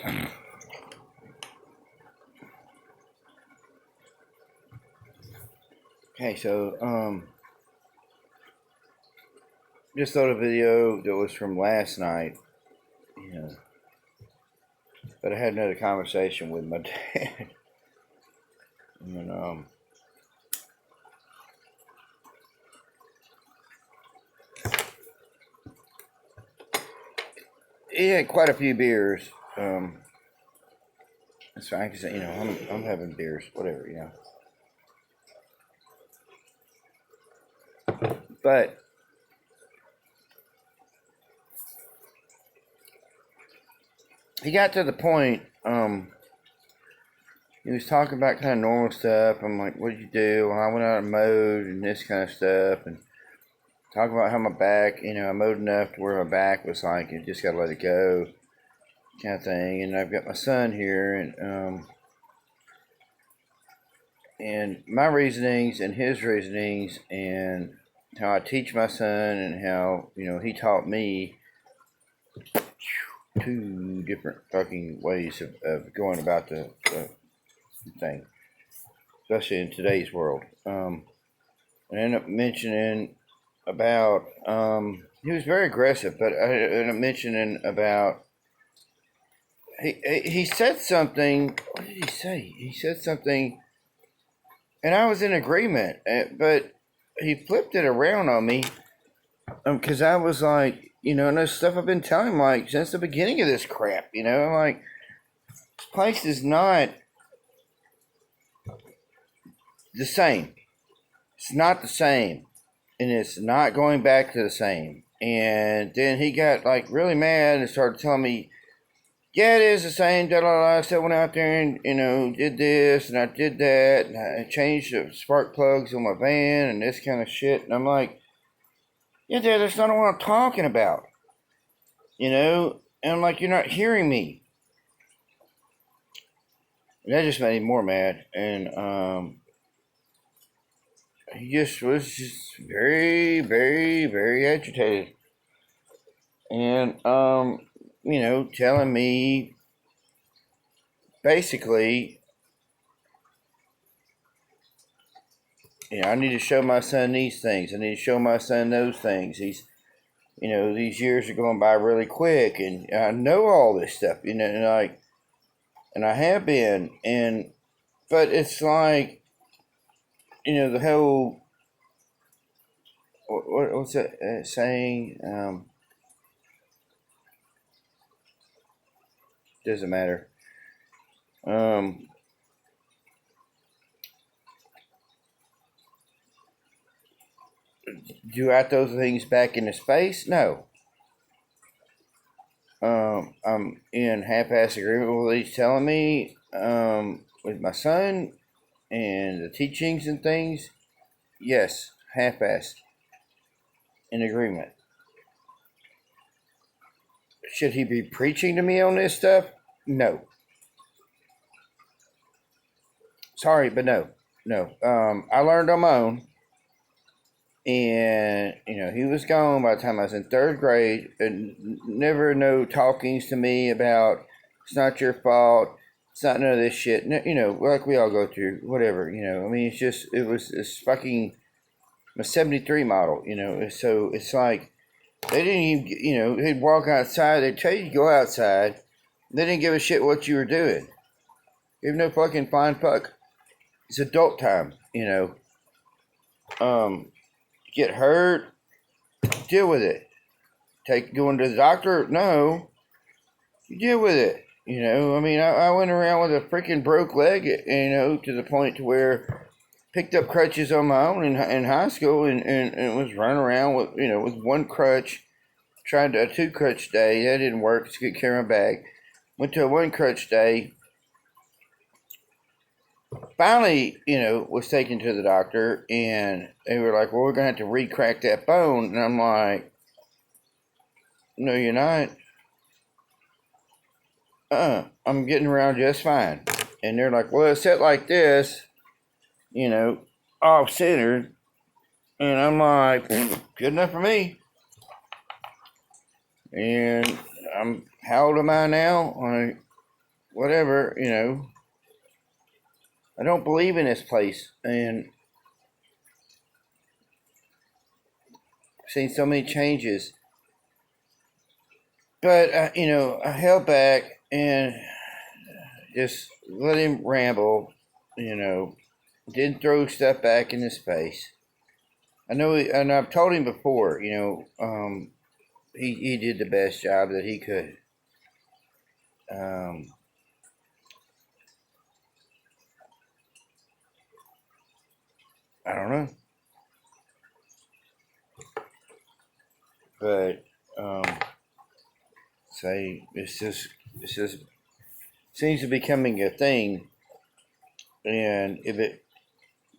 Okay, so just thought a video that was from last night, but I had another conversation with my dad, and he had quite a few beers. That's fine, cause I'm having beers, whatever, But he got to the point. He was talking about kind of normal stuff. I'm like, "What did you do?" Well, I went out and mowed and this kind of stuff, and talking about how my back, I mowed enough to where my back was like, you just gotta let it go, kind of thing. And I've got my son here, and my reasonings and his reasonings, and how I teach my son, and how he taught me two different fucking ways of going about the thing, especially in today's world. I ended up mentioning about he was very aggressive, but I ended up mentioning about he said something. What did he say? He said something, and I was in agreement, but he flipped it around on me, because I was like, and there's stuff I've been telling him, like, since the beginning of this crap, I'm like, this place is not the same. It's not the same, and it's not going back to the same. And then he got like really mad and started telling me, yeah, it is the same, da da da. I still went out there and, did this and I did that, and I changed the spark plugs on my van and this kind of shit. And I'm like, yeah, Dad, that's not what I'm talking about. And I'm like, you're not hearing me. And that just made me more mad. And he just was just very, very, very agitated. And telling me basically, I need to show my son these things. I need to show my son those things. These years are going by really quick, and I know all this stuff, and I have been, but it's like, the whole, what's that saying? Doesn't matter. Do I throw things back in his face? No. I'm in half-ass agreement with what he's telling me, with my son and the teachings and things. Yes, half-ass in agreement. Should he be preaching to me on this stuff? No. Sorry, but no. I learned on my own. And, he was gone by the time I was in third grade, and never no talkings to me about, it's not your fault, it's not none of this shit, like we all go through, whatever, it's just, it was this fucking, a 73 model, so it's like, they didn't even, they'd walk outside, they'd tell you to go outside, they didn't give a shit what you were doing, give no fucking fine fuck, it's adult time, get hurt, deal with it. Going to the doctor? No. You deal with it. I went around with a freaking broke leg, to the point to where picked up crutches on my own in high school, and was running around with one crutch. Tried a 2-crutch day. That didn't work. It's good carry my bag. Went to a 1-crutch day. Finally, was taken to the doctor, and they were like, well, we're going to have to re-crack that bone. And I'm like, no, you're not. I'm getting around just fine. And they're like, well, it's set like this, off-centered. And I'm like, good enough for me. And how old am I now? whatever, I don't believe in this place, and I've seen so many changes. But, I held back and just let him ramble, didn't throw stuff back in his face. I know, and I've told him before, he did the best job that he could. I don't know. But, say, it's just seems to be becoming a thing. And if it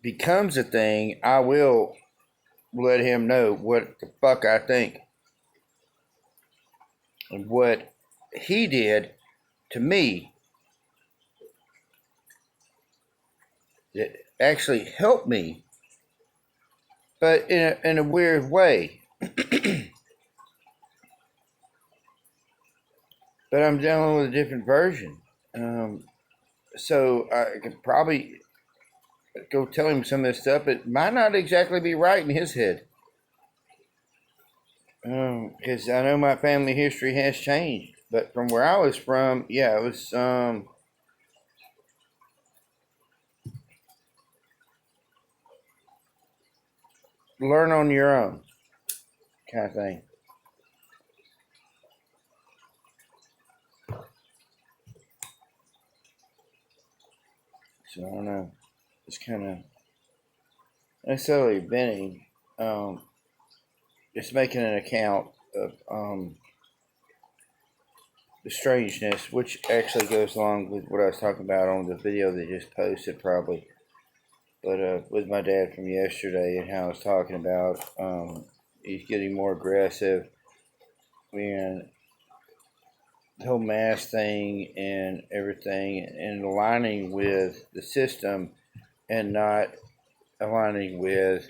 becomes a thing, I will let him know what the fuck I think. And what he did to me that actually helped me, but in a weird way. But I'm dealing with a different version. So I could probably go tell him some of this stuff. It might not exactly be right in his head. Because I know my family history has changed. But from where I was from, yeah, it was learn on your own kind of thing. So I don't know. It's kind of necessarily venting. Just making an account of the strangeness, which actually goes along with what I was talking about on the video they just posted, probably. But with my dad from yesterday and how I was talking about, he's getting more aggressive, and the whole mask thing and everything, and aligning with the system and not aligning with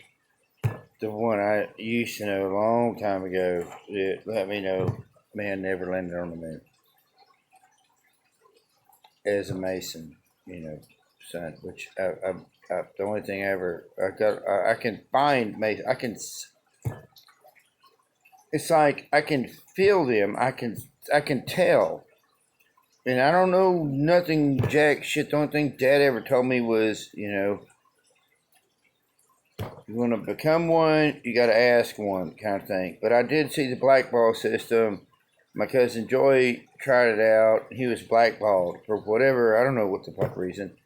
the one I used to know a long time ago that let me know man never landed on the moon as a Mason, son. Which the only thing I can find Mason. It's like I can feel them. I can tell. And I don't know nothing jack shit. The only thing Dad ever told me was, you want to become one, you got to ask one kind of thing. But I did see the blackball system. My cousin Joy tried it out. He was blackballed for whatever, I don't know what the fuck reason.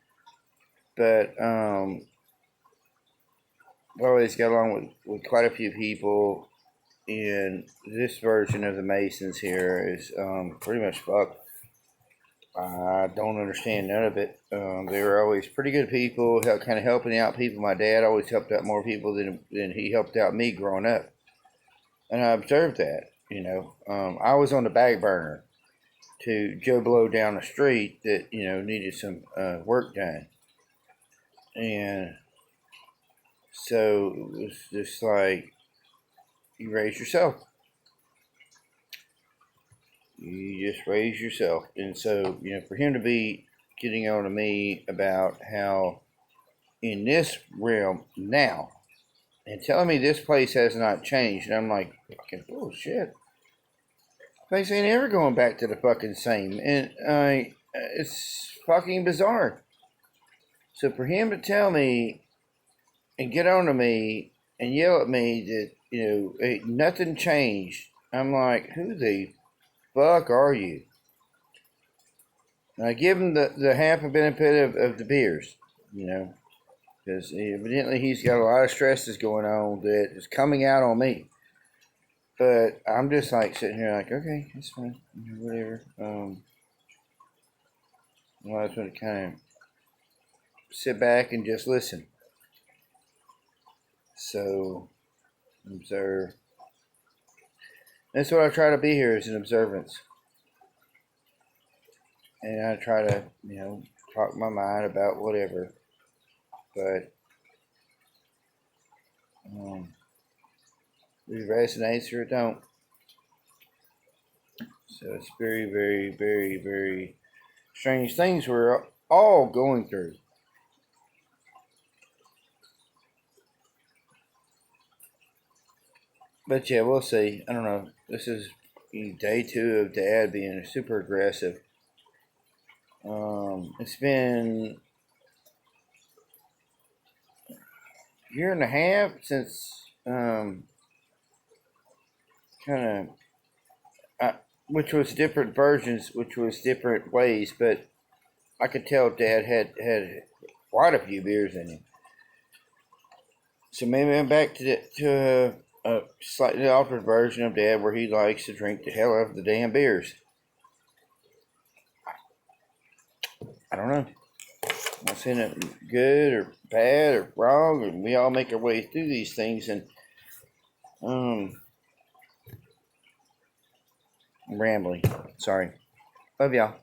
But I've always got along with quite a few people. And this version of the Masons here is pretty much fucked. I don't understand none of it. They were always pretty good people, kind of helping out people. My dad always helped out more people than he helped out me growing up. And I observed that, I was on the back burner to Joe Blow down the street that, needed some work done. And so it was just like, you raise yourself. You just raise yourself. And so, for him to be getting on to me about how in this realm now and telling me this place has not changed, and I'm like, fucking bullshit. Place ain't ever going back to the fucking same. And it's fucking bizarre. So for him to tell me and get on to me and yell at me that, ain't nothing changed, I'm like, who the fuck are you? And I give him the half a benefit of the beers, because evidently he's got a lot of stresses going on that is coming out on me. But I'm just like sitting here like, okay, that's fine, whatever. I just want to kind of sit back and just listen. So, observe. That's what I try to be here, is an observance. And I try to, talk my mind about whatever. But it resonates or it don't. So it's very, very, very, very strange things we're all going through. But yeah, we'll see. I don't know. This is day 2 of Dad being super aggressive. It's been a year and a half since kind of, which was different versions, which was different ways, but I could tell Dad had quite a few beers in him. So maybe I'm back to a slightly altered version of Dad where he likes to drink the hell out of the damn beers. I don't know. I'm not saying it good or bad or wrong, and we all make our way through these things. And I'm rambling. Sorry. Love y'all.